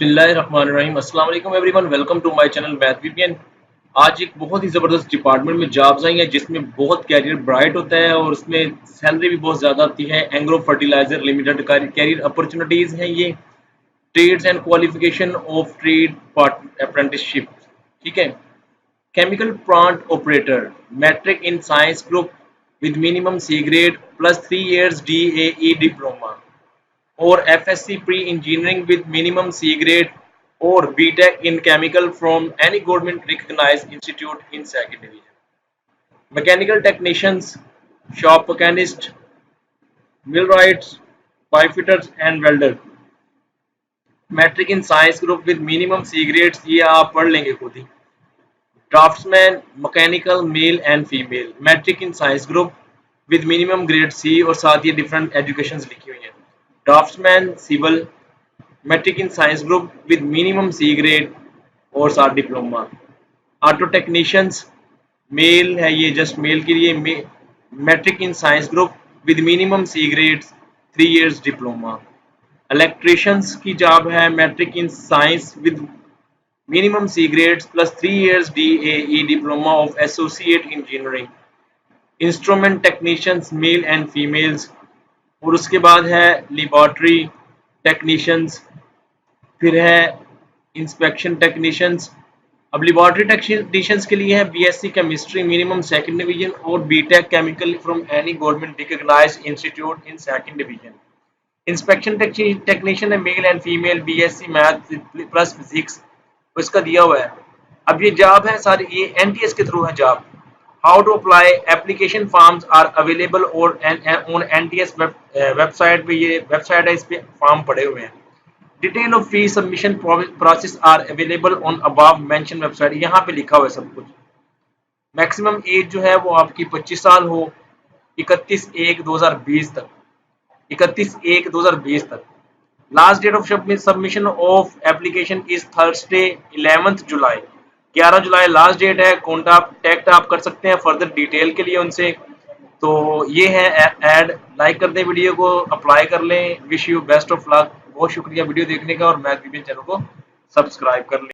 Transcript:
बिस्मिल्लाहिर्रहमानिर्रहीम अस्सलाम वालेकुम everyone, welcome to my channel math VPN. आज एक बहुत ही ज़बरदस्त डिपार्टमेंट में जॉब्स आई हैं जिसमें बहुत कैरियर ब्राइट होता है और उसमें सैलरी भी बहुत ज़्यादा आती है। एंग्रो फर्टिलाइजर लिमिटेड का कैरियर अपॉर्चुनिटीज़ हैं ये। Trades and qualification of trade part apprenticeship, ठीक है। Chemical plant operator, matric in science group with minimum C grade plus 3 years DAE diploma or FSC pre-engineering with minimum C grade or BTech in chemical from any government recognized institute in second division. Mechanical technicians, shop mechanists, millwrights, pipefitters and welder. Metric in science group with minimum C grades, ये आप पढ़ लेंगे खुद ही। Draftsman mechanical male and female, matric in science group with minimum grade C और साथ ये different educations लिखी हुई हैं। Draftsman civil, matric in science group with minimum C grade और साथ डिप्लोमा। ऑटो टेक्नीशियंस मेल है, ये जस्ट मेल के लिए, matric in science group with minimum C grade 3 years diploma. Electricians की जॉब है, matric in science with minimum C grades plus 3 years DAE diploma of associate engineering. Instrument technicians male and females, और उसके बाद है laboratory technicians, फिर है inspection technicians. अब laboratory technicians के लिए है BSc chemistry minimum second division और BTech chemical from any government recognized institute in second division. Inspection technician है male and female, BSc math plus physics इसका दिया हुआ है। अब ये जॉब है सारी, ये एनटीएस के थ्रू है job. How to apply, application forms are available और ऑन एनटीएस वेबसाइट पे, ये वेबसाइट है, इस पे फॉर्म पड़े हुए हैं। Detail of fee submission process are available on above mention website, यहाँ पे लिखा हुआ है सब कुछ। मैक्सिमम एज जो है वो आपकी 25 साल हो, 31/1/2020 तक, 31/1/2020 तक। Last date of submission of application is Thursday 11th July, 11 जुलाई लास्ट डेट है। कॉन्टैक्ट आप कर सकते हैं फर्दर डिटेल के लिए उनसे। तो ये है ऐड, लाइक कर दें वीडियो को, अप्लाई कर लें। Wish you best of luck. बहुत शुक्रिया वीडियो देखने का और मैथ वीपीएन चैनल को सब्सक्राइब कर लें।